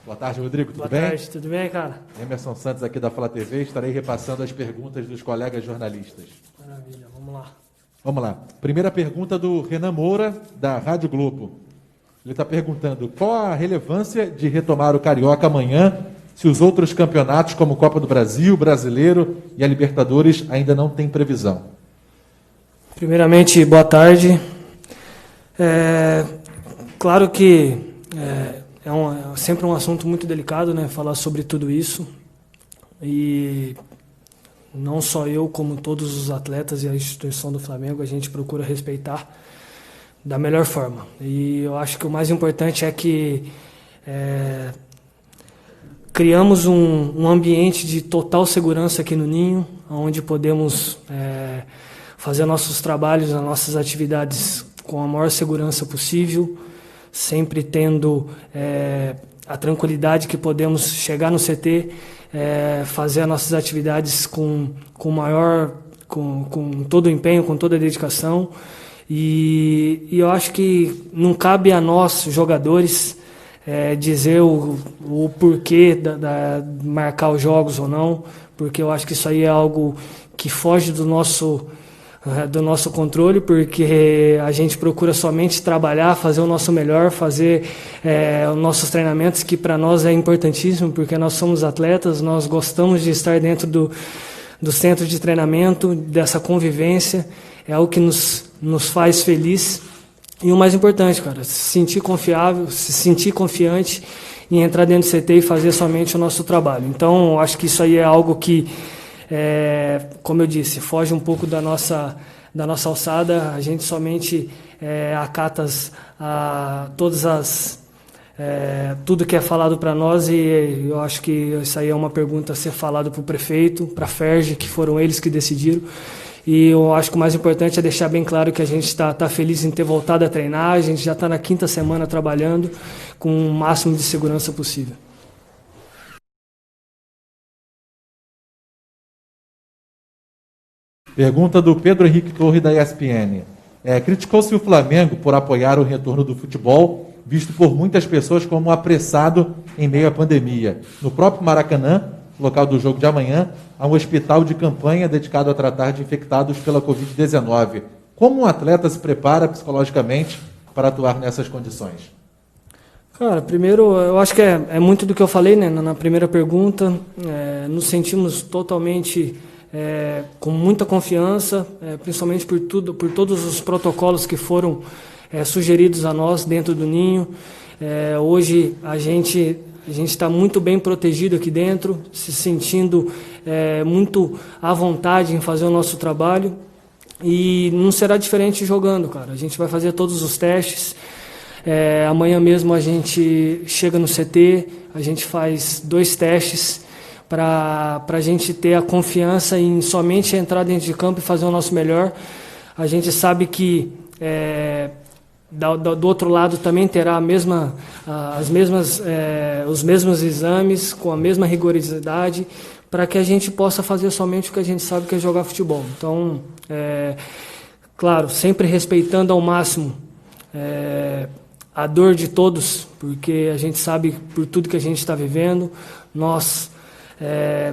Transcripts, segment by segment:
Boa tarde, Rodrigo. Tudo Boa bem? Boa tarde, tudo bem, cara? Emerson Santos aqui da Flá TV. Estarei repassando as perguntas dos colegas jornalistas. Maravilha, vamos lá. Vamos lá. Primeira pergunta do Renan Moura, da Rádio Globo. Ele está perguntando qual a relevância de retomar o Carioca amanhã se os outros campeonatos, como Copa do Brasil, Brasileiro e a Libertadores, ainda não têm previsão. Primeiramente, boa tarde. Claro que é sempre um assunto muito delicado, né, falar sobre tudo isso. E não só eu, como todos os atletas e a instituição do Flamengo, a gente procura respeitar da melhor forma. E eu acho que o mais importante é que criamos um ambiente de total segurança aqui no Ninho, onde podemos fazer nossos trabalhos, as nossas atividades com a maior segurança possível, sempre tendo a tranquilidade que podemos chegar no CT, fazer as nossas atividades com todo o empenho, com toda a dedicação. E eu acho que não cabe a nós, jogadores, dizer o porquê de marcar os jogos ou não, porque eu acho que isso aí é algo que foge do nosso controle, porque a gente procura somente trabalhar, fazer o nosso melhor, fazer os nossos treinamentos, que para nós é importantíssimo, porque nós somos atletas, nós gostamos de estar dentro do centro de treinamento, dessa convivência, é algo que nos faz feliz. E o mais importante, cara, se sentir confiável, se sentir confiante em entrar dentro do CT e fazer somente o nosso trabalho. Então, acho que isso aí é algo que, como eu disse, foge um pouco da nossa alçada. A gente somente acata tudo que é falado para nós, e eu acho que isso aí é uma pergunta a ser falada para o prefeito, para a FERJ, que foram eles que decidiram. E eu acho que o mais importante é deixar bem claro que a gente está feliz em ter voltado a treinar. A gente já está na 5ª semana trabalhando com o máximo de segurança possível. Pergunta do Pedro Henrique Torre, da ESPN. Criticou-se o Flamengo por apoiar o retorno do futebol, visto por muitas pessoas como apressado em meio à pandemia. No próprio Maracanã, local do jogo de amanhã, há um hospital de campanha dedicado a tratar de infectados pela Covid-19. Como um atleta se prepara psicologicamente para atuar nessas condições? Cara, primeiro, eu acho que é muito do que eu falei, né, na primeira pergunta. Nos sentimos totalmente com muita confiança, principalmente por todos os protocolos que foram sugeridos a nós dentro do Ninho. Hoje a gente está muito bem protegido aqui dentro, se sentindo muito à vontade em fazer o nosso trabalho, e não será diferente jogando, cara. A gente vai fazer todos os testes. Amanhã mesmo a gente chega no CT, a gente faz 2 testes para a gente ter a confiança em somente entrar dentro de campo e fazer o nosso melhor. A gente sabe que do outro lado também terá os mesmos exames, com a mesma rigorosidade, para que a gente possa fazer somente o que a gente sabe, que é jogar futebol. Então, claro, sempre respeitando ao máximo a dor de todos, porque a gente sabe por tudo que a gente está vivendo. Nós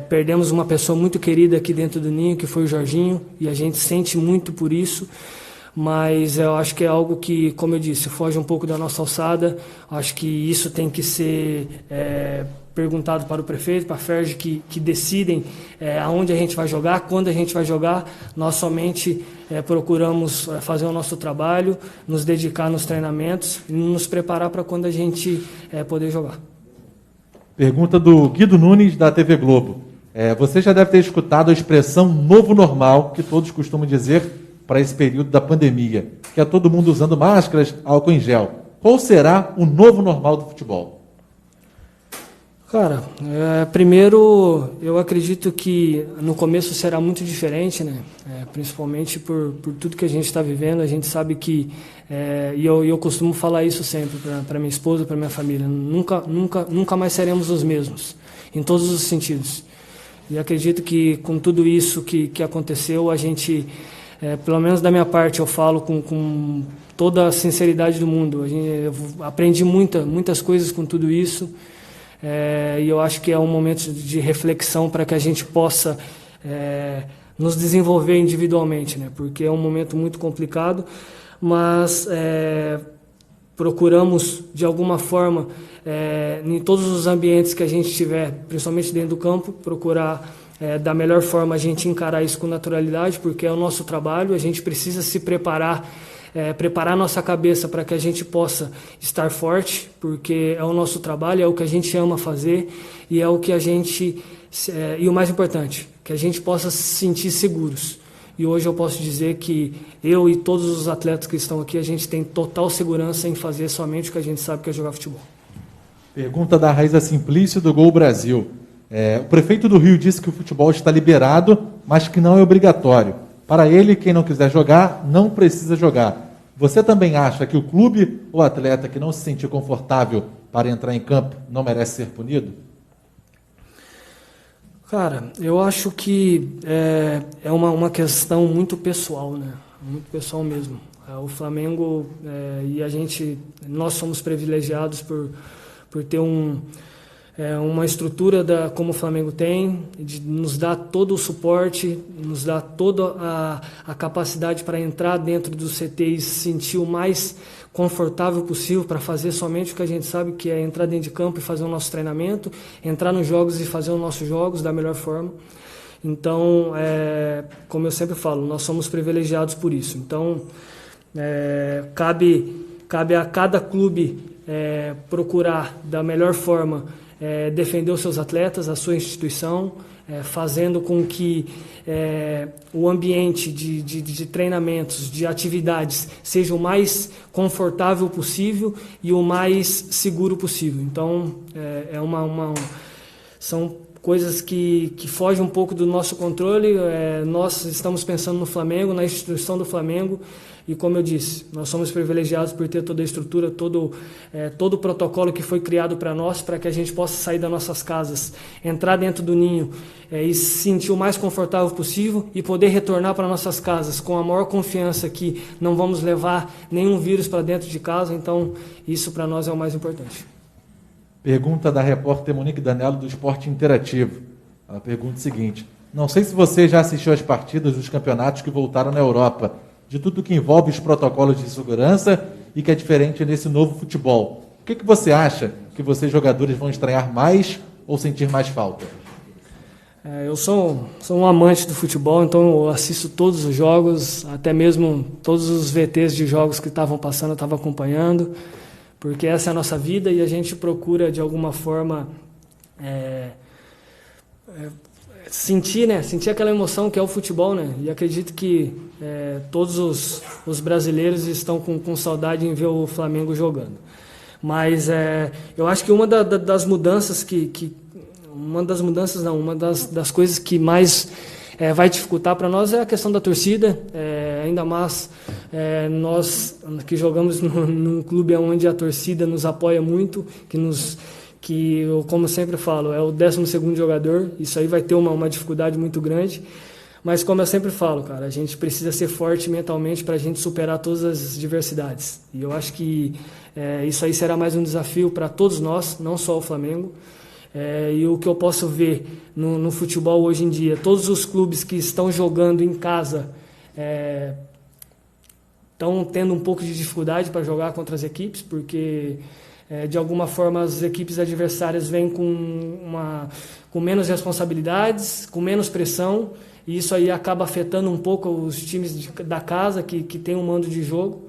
perdemos uma pessoa muito querida aqui dentro do Ninho, que foi o Jorginho, e a gente sente muito por isso. Mas eu acho que é algo que, como eu disse, foge um pouco da nossa alçada. Acho que isso tem que ser perguntado para o prefeito, para a FERJ, que decidem aonde a gente vai jogar, quando a gente vai jogar. Nós somente procuramos fazer o nosso trabalho, nos dedicar nos treinamentos e nos preparar para quando a gente poder jogar. Pergunta do Guido Nunes, da TV Globo. Você já deve ter escutado a expressão novo normal, que todos costumam dizer para esse período da pandemia, que é todo mundo usando máscaras, álcool em gel. Qual será o novo normal do futebol? Cara, primeiro, eu acredito que no começo será muito diferente, né? Principalmente por tudo que a gente está vivendo. A gente sabe que, e eu costumo falar isso sempre para minha esposa, para minha família, nunca mais seremos os mesmos, em todos os sentidos. E acredito que com tudo isso que aconteceu, a gente... pelo menos da minha parte, eu falo com toda a sinceridade do mundo. Eu aprendi muitas coisas com tudo isso. e eu acho que é um momento de reflexão para que a gente possa nos desenvolver individualmente, né? Porque é um momento muito complicado, mas procuramos, de alguma forma, em todos os ambientes que a gente tiver, principalmente dentro do campo, procurar da melhor forma a gente encarar isso com naturalidade, porque é o nosso trabalho, a gente precisa se preparar, preparar nossa cabeça para que a gente possa estar forte, porque é o nosso trabalho, é o que a gente ama fazer e é o que a gente, e o mais importante, que a gente possa se sentir seguros. E hoje eu posso dizer que eu e todos os atletas que estão aqui, a gente tem total segurança em fazer somente o que a gente sabe que é jogar futebol. Pergunta da Raíza Simplício, do Gol Brasil. O prefeito do Rio disse que o futebol está liberado, mas que não é obrigatório. Para ele, quem não quiser jogar, não precisa jogar. Você também acha que o clube ou atleta que não se sentir confortável para entrar em campo não merece ser punido? Cara, eu acho que é uma questão muito pessoal, né? Muito pessoal mesmo. O Flamengo e nós somos privilegiados por ter uma estrutura como o Flamengo tem, de nos dar todo o suporte, nos dar toda a capacidade para entrar dentro do CT e se sentir o mais confortável possível para fazer somente o que a gente sabe, que é entrar dentro de campo e fazer o nosso treinamento, entrar nos jogos e fazer os nossos jogos da melhor forma. Então, como eu sempre falo, nós somos privilegiados por isso. Então, cabe a cada clube procurar da melhor forma defender os seus atletas, a sua instituição, fazendo com que o ambiente de treinamentos, de atividades, seja o mais confortável possível e o mais seguro possível. Então, são coisas que fogem um pouco do nosso controle. Nós estamos pensando no Flamengo, na instituição do Flamengo, e como eu disse, nós somos privilegiados por ter toda a estrutura, todo o protocolo que foi criado para nós, para que a gente possa sair das nossas casas, entrar dentro do ninho e se sentir o mais confortável possível e poder retornar para nossas casas com a maior confiança que não vamos levar nenhum vírus para dentro de casa. Então, isso para nós é o mais importante. Pergunta da repórter Monique Danello, do Esporte Interativo. Ela pergunta o seguinte: não sei se você já assistiu às partidas dos campeonatos que voltaram na Europa, de tudo que envolve os protocolos de segurança e que é diferente nesse novo futebol. O que você acha que vocês, jogadores, vão estranhar mais ou sentir mais falta? Eu sou um amante do futebol, então eu assisto todos os jogos, até mesmo todos os VTs de jogos que estavam passando eu estava acompanhando, porque essa é a nossa vida e a gente procura, de alguma forma, sentir aquela emoção que é o futebol, né? E acredito que todos os brasileiros estão com saudade em ver o Flamengo jogando. Mas eu acho que uma das mudanças uma das coisas que mais vai dificultar para nós é a questão da torcida, ainda mais nós que jogamos num clube onde a torcida nos apoia muito, que eu, como sempre falo, é o 12º jogador. Isso aí vai ter uma dificuldade muito grande, mas como eu sempre falo, cara, a gente precisa ser forte mentalmente para a gente superar todas as diversidades, e eu acho que isso aí será mais um desafio para todos nós, não só o Flamengo. E o que eu posso ver no futebol hoje em dia, todos os clubes que estão jogando em casa estão tendo um pouco de dificuldade para jogar contra as equipes, porque de alguma forma as equipes adversárias vêm com menos responsabilidades, com menos pressão, e isso aí acaba afetando um pouco os times da casa que tem um mando de jogo.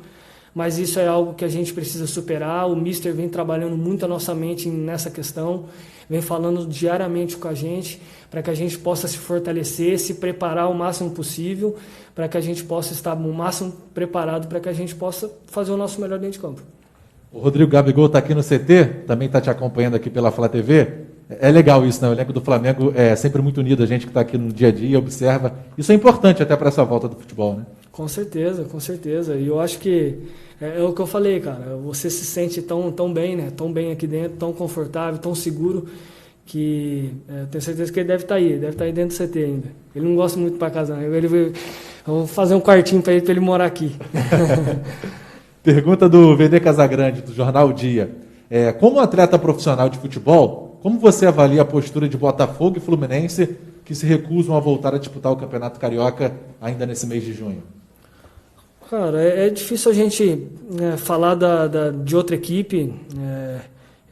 Mas isso é algo que a gente precisa superar. O Mister vem trabalhando muito a nossa mente nessa questão, vem falando diariamente com a gente, para que a gente possa se fortalecer, se preparar o máximo possível, para que a gente possa estar o máximo preparado, para que a gente possa fazer o nosso melhor dentro de campo. O Rodrigo Gabigol está aqui no CT, também está te acompanhando aqui pela Flá TV. É legal isso, né? O elenco do Flamengo é sempre muito unido, a gente que está aqui no dia a dia observa. Isso é importante até para essa volta do futebol, né? Com certeza, com certeza. E eu acho que é o que eu falei, cara. Você se sente tão bem, né? Tão bem aqui dentro, tão confortável, tão seguro, que tenho certeza que ele deve estar aí dentro do CT ainda. Ele não gosta muito para casa, né? Eu vou fazer um quartinho para ele morar aqui. Pergunta do VD Casagrande, do Jornal Dia. Como atleta profissional de futebol, como você avalia a postura de Botafogo e Fluminense que se recusam a voltar a disputar o Campeonato Carioca ainda nesse mês de junho? Cara, é difícil a gente falar de outra equipe.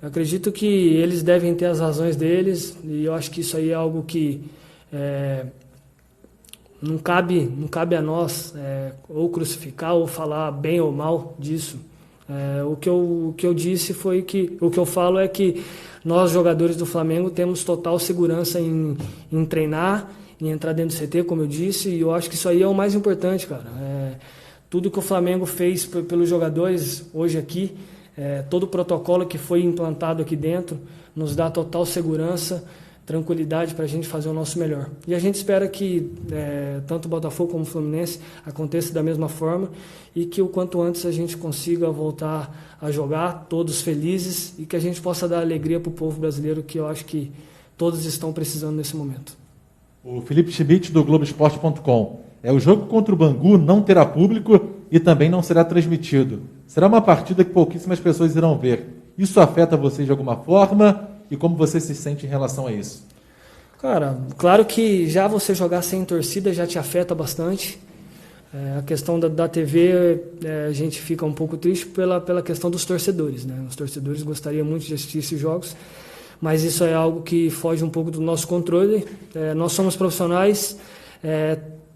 Eu acredito que eles devem ter as razões deles e eu acho que isso aí é algo que não cabe a nós ou crucificar ou falar bem ou mal disso. O que eu disse foi que o que eu falo é que nós, jogadores do Flamengo, temos total segurança em treinar, em entrar dentro do CT, como eu disse, e eu acho que isso aí é o mais importante, cara. Tudo que o Flamengo fez pelos jogadores hoje aqui, todo o protocolo que foi implantado aqui dentro, nos dá total segurança, tranquilidade para a gente fazer o nosso melhor. E a gente espera que tanto o Botafogo como o Fluminense aconteça da mesma forma e que o quanto antes a gente consiga voltar a jogar, todos felizes, e que a gente possa dar alegria para o povo brasileiro, que eu acho que todos estão precisando nesse momento. O Felipe Schmidt, do Globoesporte.com. O jogo contra o Bangu não terá público e também não será transmitido. Será uma partida que pouquíssimas pessoas irão ver. Isso afeta vocês de alguma forma? E como você se sente em relação a isso? Cara, claro que já você jogar sem torcida já te afeta bastante. A questão da TV, a gente fica um pouco triste pela questão dos torcedores, né? Os torcedores gostariam muito de assistir esses jogos, mas isso é algo que foge um pouco do nosso controle. Nós somos profissionais,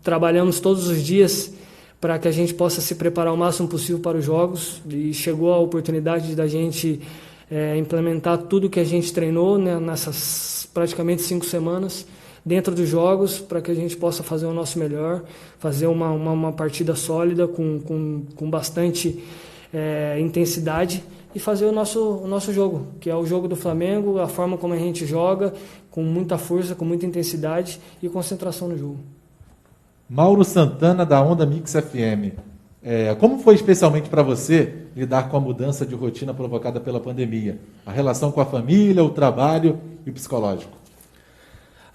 trabalhamos todos os dias para que a gente possa se preparar o máximo possível para os jogos, e chegou a oportunidade da gente implementar tudo que a gente treinou, né, nessas praticamente 5 semanas dentro dos jogos, para que a gente possa fazer o nosso melhor, fazer uma partida sólida com bastante intensidade e fazer o nosso jogo, que é o jogo do Flamengo, a forma como a gente joga, com muita força, com muita intensidade e concentração no jogo. Mauro Santana, da Onda Mix FM. Como foi especialmente para você lidar com a mudança de rotina provocada pela pandemia? A relação com a família, o trabalho e o psicológico?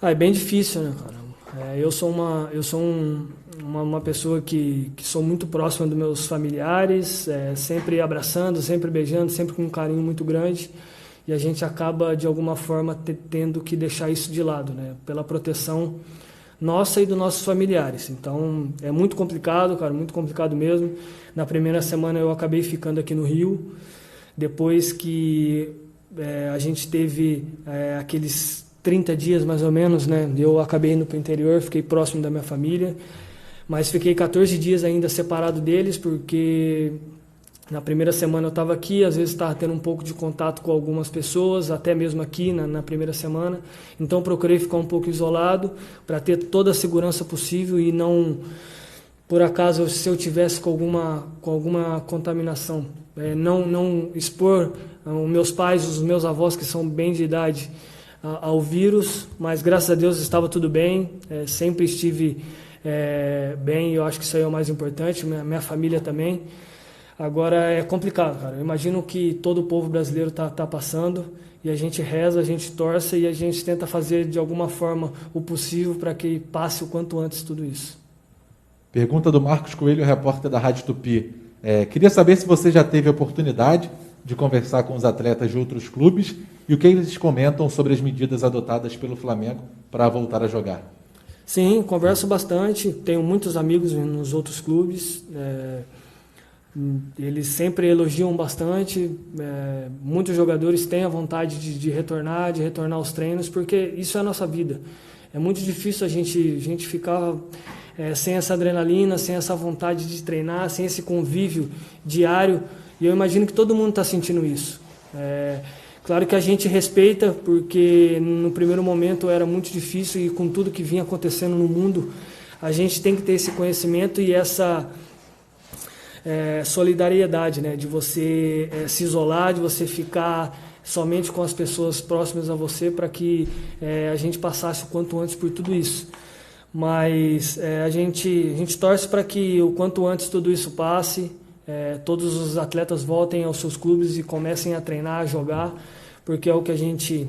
É bem difícil, né, cara? Eu sou uma pessoa que sou muito próxima dos meus familiares, sempre abraçando, sempre beijando, sempre com um carinho muito grande. E a gente acaba, de alguma forma, tendo que deixar isso de lado, né? Pela proteção nossa e dos nossos familiares. Então, é muito complicado, cara, muito complicado mesmo. Na primeira semana eu acabei ficando aqui no Rio, depois que a gente teve aqueles 30 dias mais ou menos, né? Eu acabei indo para o interior, fiquei próximo da minha família, mas fiquei 14 dias ainda separado deles, porque na primeira semana eu estava aqui, às vezes estava tendo um pouco de contato com algumas pessoas, até mesmo aqui na primeira semana. Então procurei ficar um pouco isolado para ter toda a segurança possível e não, por acaso, se eu tivesse com alguma contaminação, não expor os meus pais, os meus avós, que são bem de idade, ao vírus. Mas graças a Deus estava tudo bem, sempre estive bem, e eu acho que isso aí é o mais importante, minha família também. Agora é complicado, cara. Eu imagino que todo o povo brasileiro tá passando, e a gente reza, a gente torce e a gente tenta fazer de alguma forma o possível para que passe o quanto antes tudo isso. Pergunta do Marcos Coelho, repórter da Rádio Tupi. Queria saber se você já teve a oportunidade de conversar com os atletas de outros clubes e o que eles comentam sobre as medidas adotadas pelo Flamengo para voltar a jogar. Sim, converso bastante. Tenho muitos amigos nos outros clubes. Eles sempre elogiam bastante. Muitos jogadores têm a vontade de retornar aos treinos, porque isso é a nossa vida. É muito difícil a gente ficar sem essa adrenalina, sem essa vontade de treinar, sem esse convívio diário, e eu imagino que todo mundo está sentindo isso. Claro que a gente respeita, porque no primeiro momento era muito difícil, e com tudo que vinha acontecendo no mundo, a gente tem que ter esse conhecimento e essa solidariedade, né? De você se isolar, de você ficar somente com as pessoas próximas a você, para que a gente passasse o quanto antes por tudo isso. Mas a gente torce para que o quanto antes tudo isso passe, todos os atletas voltem aos seus clubes e comecem a treinar, a jogar, porque é o que a gente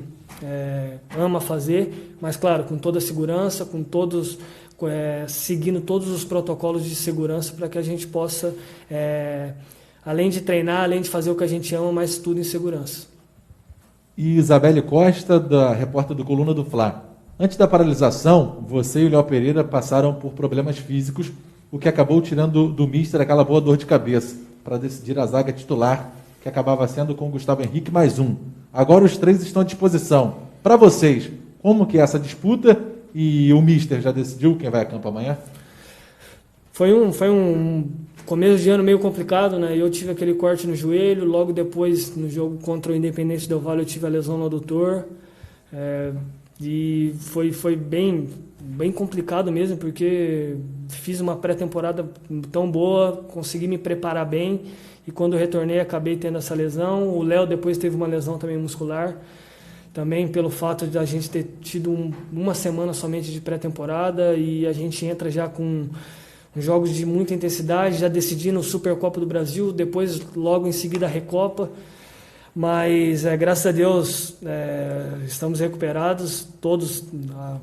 ama fazer, mas claro, com toda a segurança, seguindo todos os protocolos de segurança, para que a gente possa, além de treinar, além de fazer o que a gente ama, mas tudo em segurança. e Isabelle Costa, da repórter do Coluna do Fla. Antes da paralisação, você e o Léo Pereira passaram por problemas físicos, o que acabou tirando do míster aquela boa dor de cabeça para decidir a zaga titular, que acabava sendo com o Gustavo Henrique mais um. Agora os três estão à disposição. Para vocês, como que é essa disputa? E o míster já decidiu quem vai a campo amanhã? Foi um começo de ano meio complicado, né? Eu tive aquele corte no joelho, logo depois, no jogo contra o Independente Del Valle, eu tive a lesão no adutor. E foi bem complicado mesmo, porque fiz uma pré-temporada tão boa, consegui me preparar bem, e quando eu retornei acabei tendo essa lesão. O Léo depois teve uma lesão também muscular, também pelo fato de a gente ter tido uma semana somente de pré-temporada, e a gente entra já com jogos de muita intensidade, já decidindo o Supercopa do Brasil, depois logo em seguida a Recopa. Mas graças a Deus estamos recuperados, todos,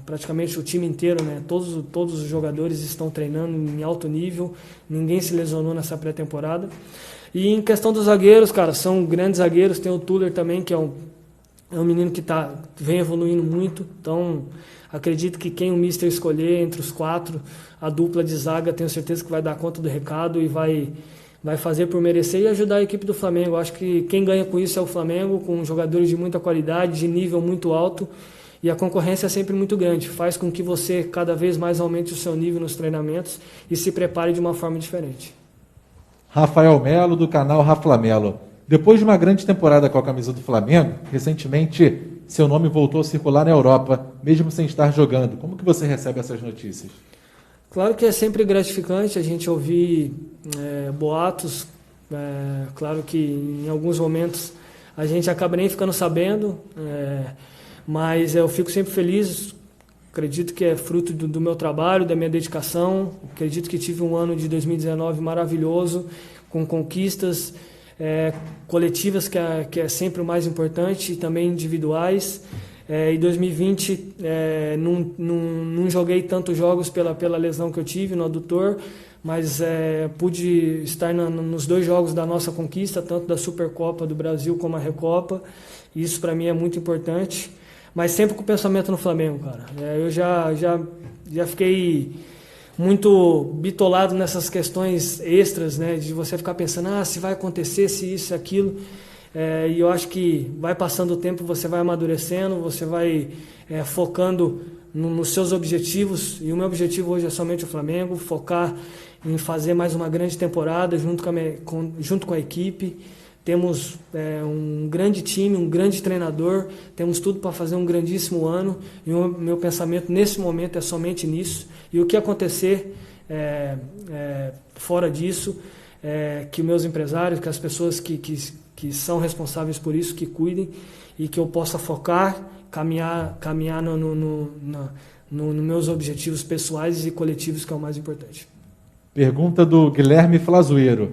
praticamente o time inteiro, né? Todos os jogadores estão treinando em alto nível, ninguém se lesionou nessa pré-temporada. E em questão dos zagueiros, cara, são grandes zagueiros, tem o Tuller também, que é um menino que vem evoluindo muito, então acredito que quem o mister escolher entre os quatro, a dupla de zaga, tenho certeza que vai dar conta do recado e vai fazer por merecer e ajudar a equipe do Flamengo. Acho que quem ganha com isso é o Flamengo, com jogadores de muita qualidade, de nível muito alto, e a concorrência é sempre muito grande. Faz com que você cada vez mais aumente o seu nível nos treinamentos e se prepare de uma forma diferente. Rafael Melo, do canal Raflamelo. Depois de uma grande temporada com a camisa do Flamengo, recentemente seu nome voltou a circular na Europa, mesmo sem estar jogando. Como que você recebe essas notícias? Claro que é sempre gratificante a gente ouvir boatos. Claro que em alguns momentos a gente acaba nem ficando sabendo, mas eu fico sempre feliz. Acredito que é fruto do meu trabalho, da minha dedicação. Acredito que tive um ano de 2019 maravilhoso, com conquistas coletivas, que é sempre o mais importante, e também individuais. Em 2020 não joguei tantos jogos pela lesão que eu tive no adutor, mas pude estar nos dois jogos da nossa conquista, tanto da Supercopa do Brasil como a Recopa. Isso para mim é muito importante, mas sempre com o pensamento no Flamengo, cara. Eu já fiquei muito bitolado nessas questões extras, né, de você ficar pensando, se vai acontecer, se isso, aquilo. E eu acho que vai passando o tempo, você vai amadurecendo, você vai focando nos seus objetivos, e o meu objetivo hoje é somente o Flamengo, focar em fazer mais uma grande temporada junto com a equipe. Temos um grande time, um grande treinador, temos tudo para fazer um grandíssimo ano, e o meu pensamento nesse momento é somente nisso, e o que acontecer fora disso, que meus empresários, que as pessoas que são responsáveis por isso, que cuidem, e que eu possa focar, caminhar nos meus objetivos pessoais e coletivos, que é o mais importante. Pergunta do Guilherme Flazueiro.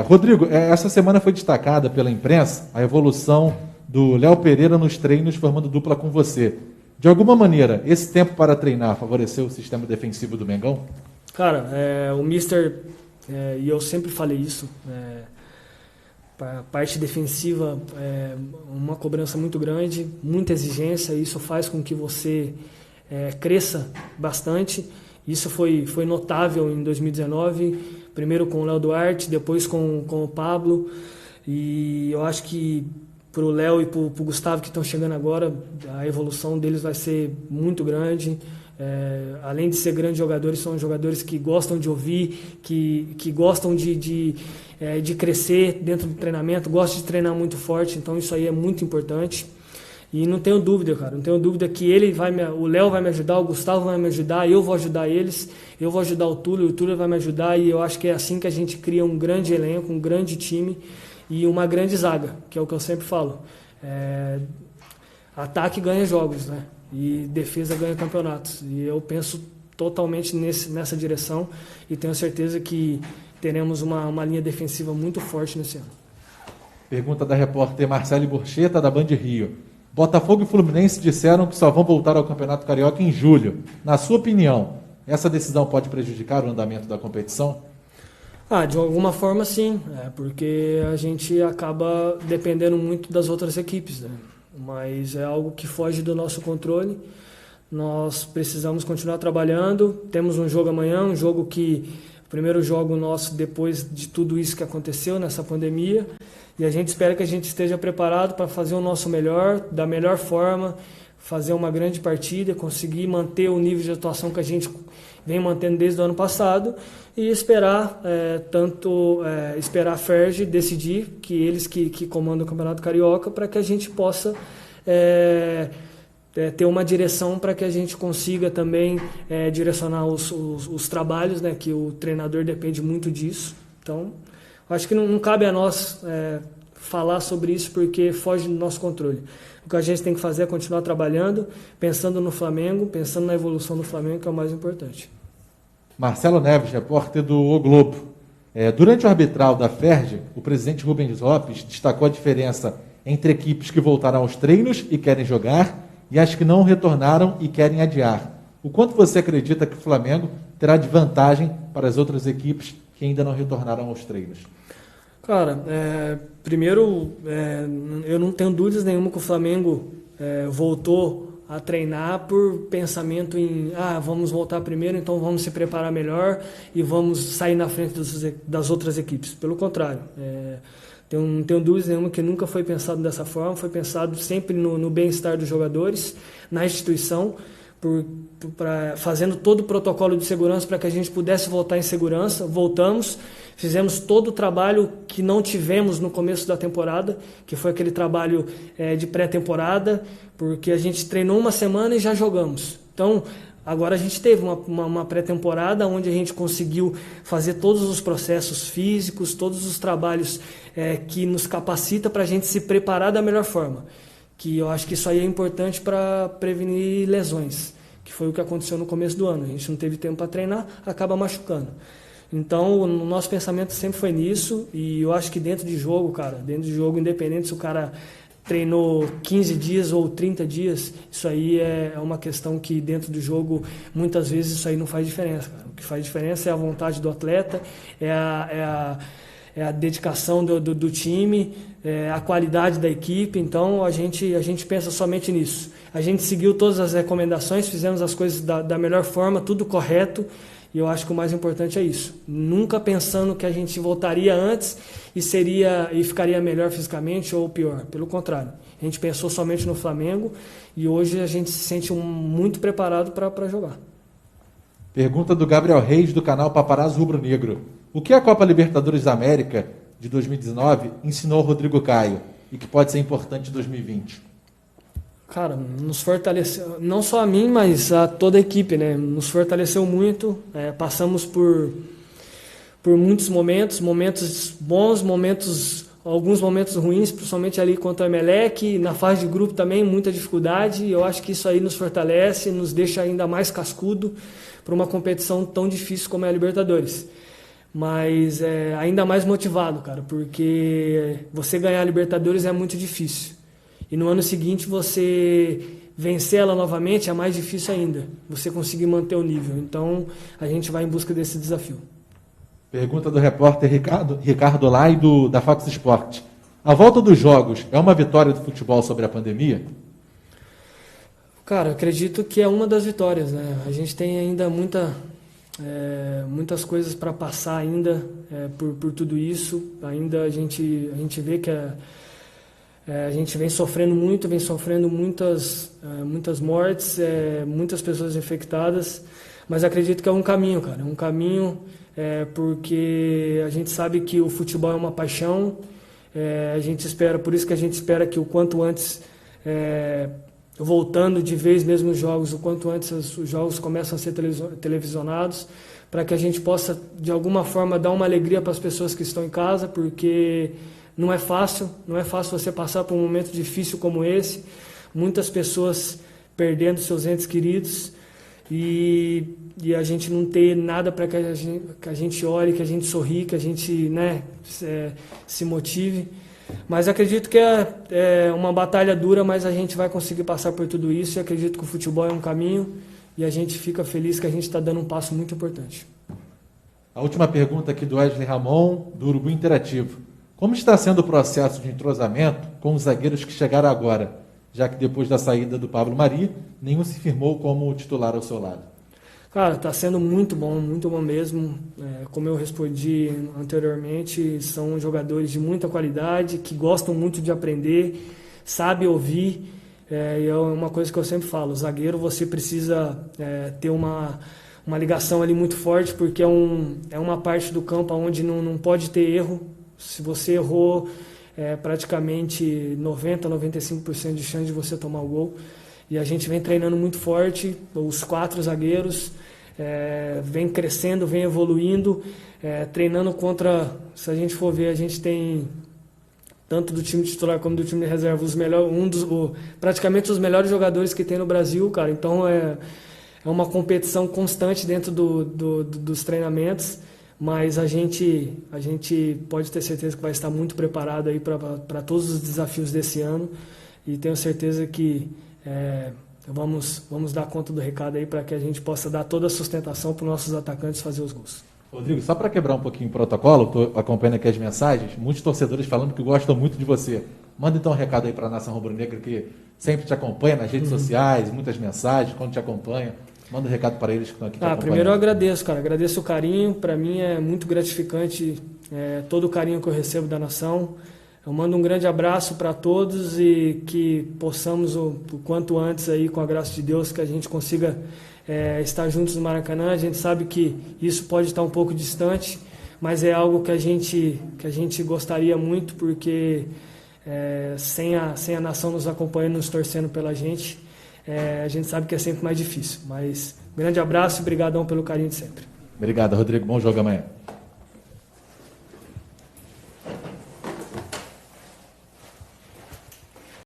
Rodrigo, essa semana foi destacada pela imprensa a evolução do Léo Pereira nos treinos, formando dupla com você. De alguma maneira, esse tempo para treinar favoreceu o sistema defensivo do Mengão? Cara, o mister, e eu sempre falei isso, a parte defensiva é uma cobrança muito grande, muita exigência, e isso faz com que você cresça bastante. Isso foi notável em 2019, primeiro com o Léo Duarte, depois com o Pablo, e eu acho que para o Léo e para o Gustavo, que estão chegando agora, a evolução deles vai ser muito grande. Além de ser grandes jogadores, são jogadores que gostam de ouvir, que gostam de crescer dentro do treinamento, gostam de treinar muito forte, então isso aí é muito importante. E não tenho dúvida, cara, não tenho dúvida que o Léo vai me ajudar, o Gustavo vai me ajudar, eu vou ajudar eles, eu vou ajudar o Túlio vai me ajudar, e eu acho que é assim que a gente cria um grande elenco, um grande time e uma grande zaga, que é o que eu sempre falo. Ataque ganha jogos, né? E defesa ganha campeonatos. E eu penso totalmente nessa direção, e tenho certeza que teremos uma linha defensiva muito forte nesse ano. Pergunta da repórter Marcele Borchetta, da Band Rio. Botafogo e Fluminense disseram que só vão voltar ao Campeonato Carioca em julho. Na sua opinião, essa decisão pode prejudicar o andamento da competição? De alguma forma sim, porque a gente acaba dependendo muito das outras equipes, né? mas é algo que foge do nosso controle. Nós precisamos continuar trabalhando. Temos um jogo amanhã, um jogo que o primeiro jogo nosso depois de tudo isso que aconteceu nessa pandemia, e a gente espera que a gente esteja preparado para fazer o nosso melhor, da melhor forma, fazer uma grande partida, conseguir manter o nível de atuação que a gente vem mantendo desde o ano passado e esperar esperar a Ferg decidir, que eles que comandam o Campeonato Carioca, para que a gente possa ter uma direção para que a gente consiga também direcionar os trabalhos, né, que o treinador depende muito disso. Então, acho que não cabe a nós falar sobre isso porque foge do nosso controle. O que a gente tem que fazer é continuar trabalhando, pensando no Flamengo, pensando na evolução do Flamengo, que é o mais importante. Marcelo Neves, repórter do O Globo. Durante o arbitral da Ferg, o presidente Rubens Lopes destacou a diferença entre equipes que voltaram aos treinos e querem jogar e as que não retornaram e querem adiar. O quanto você acredita que o Flamengo terá de vantagem para as outras equipes que ainda não retornaram aos treinos? Cara, primeiro, eu não tenho dúvidas nenhuma que o Flamengo voltou a treinar por pensamento em vamos voltar primeiro, então vamos se preparar melhor e vamos sair na frente das outras equipes. Pelo contrário, não tenho dúvidas nenhuma que nunca foi pensado dessa forma, foi pensado sempre no bem-estar dos jogadores, na instituição, fazendo todo o protocolo de segurança para que a gente pudesse voltar em segurança. Voltamos, fizemos todo o trabalho que não tivemos no começo da temporada, que foi aquele trabalho de pré-temporada, porque a gente treinou uma semana e já jogamos. Então, agora a gente teve uma pré-temporada onde a gente conseguiu fazer todos os processos físicos, todos os trabalhos que nos capacita para a gente se preparar da melhor forma. Que eu acho que isso aí é importante para prevenir lesões, que foi o que aconteceu no começo do ano. A gente não teve tempo para treinar, acaba machucando. Então, o nosso pensamento sempre foi nisso, e eu acho que dentro de jogo, independente se o cara treinou 15 dias ou 30 dias, isso aí é uma questão que dentro do jogo, muitas vezes isso aí não faz diferença, cara. O que faz diferença é a vontade do atleta, é a dedicação do time, a qualidade da equipe. Então a gente pensa somente nisso. A gente seguiu todas as recomendações, fizemos as coisas da melhor forma, tudo correto, e eu acho que o mais importante é isso. Nunca pensando que a gente voltaria antes e ficaria melhor fisicamente ou pior. Pelo contrário, a gente pensou somente no Flamengo e hoje a gente se sente muito preparado para jogar. Pergunta do Gabriel Reis, do canal Paparazzo Rubro Negro. O que a Copa Libertadores da América de 2019 ensinou ao Rodrigo Caio e que pode ser importante em 2020? Cara, nos fortaleceu, não só a mim, mas a toda a equipe, né? Nos fortaleceu muito, passamos por muitos momentos bons, alguns momentos ruins, principalmente ali contra o Emelec, na fase de grupo também, muita dificuldade, e eu acho que isso aí nos fortalece, nos deixa ainda mais cascudo para uma competição tão difícil como é a Libertadores. Mas ainda mais motivado, cara, porque você ganhar a Libertadores é muito difícil. E no ano seguinte você vencer ela novamente é mais difícil ainda, você conseguir manter o nível. Então a gente vai em busca desse desafio. Pergunta do repórter Ricardo Lai, da Fox Sport. A volta dos jogos é uma vitória do futebol sobre a pandemia? Cara, acredito que é uma das vitórias, né? A gente tem ainda muitas coisas para passar ainda por tudo isso. Ainda a gente vê que a gente vem sofrendo muitas mortes, muitas pessoas infectadas, mas acredito que é um caminho, cara. É um caminho porque a gente sabe que o futebol é uma paixão. Por isso que a gente espera que o quanto antes, voltando de vez mesmo os jogos, o quanto antes os jogos começam a ser televisionados, para que a gente possa, de alguma forma, dar uma alegria para as pessoas que estão em casa, porque não é fácil você passar por um momento difícil como esse, muitas pessoas perdendo seus entes queridos, e a gente não ter nada para que a gente ore, que a gente sorri, que a gente se motive. Mas acredito que é uma batalha dura, mas a gente vai conseguir passar por tudo isso, e acredito que o futebol é um caminho, e a gente fica feliz que a gente está dando um passo muito importante. A última pergunta aqui do Wesley Ramon, do Urubu Interativo. Como está sendo o processo de entrosamento com os zagueiros que chegaram agora? já que depois da saída do Pablo Mari, nenhum se firmou como titular ao seu lado? Cara, está sendo muito bom mesmo. Como eu respondi anteriormente, são jogadores de muita qualidade, que gostam muito de aprender, sabem ouvir. E é uma coisa que eu sempre falo, o zagueiro você precisa ter uma ligação ali muito forte, porque é uma parte do campo onde não pode ter erro. Se você errou, praticamente 90-95% de chance de você tomar o gol. E a gente vem treinando muito forte, os 4 zagueiros, vem crescendo, vem evoluindo, treinando contra, se a gente for ver, a gente tem tanto do time titular como do time de reserva, praticamente os melhores jogadores que tem no Brasil, cara. Então é uma competição constante dentro dos treinamentos, mas a gente pode ter certeza que vai estar muito preparado aí para todos os desafios desse ano, e tenho certeza que vamos dar conta do recado aí para que a gente possa dar toda a sustentação para os nossos atacantes fazer os gols. Rodrigo, só para quebrar um pouquinho o protocolo, estou acompanhando aqui as mensagens, muitos torcedores falando que gostam muito de você. Manda então um recado aí para a nação rubro-negra que sempre te acompanha nas redes sociais, muitas mensagens, quando te acompanha. Manda um recado para eles que estão aqui te acompanhando. Primeiro eu agradeço, cara. Agradeço o carinho. Para mim é muito gratificante todo o carinho que eu recebo da nação. Eu mando um grande abraço para todos e que possamos, o quanto antes, aí, com a graça de Deus, que a gente consiga estar juntos no Maracanã. A gente sabe que isso pode estar um pouco distante, mas é algo que a gente gostaria muito, porque sem a nação nos acompanhando, nos torcendo pela gente, a gente sabe que é sempre mais difícil. Mas grande abraço e brigadão pelo carinho de sempre. Obrigado, Rodrigo. Bom jogo amanhã.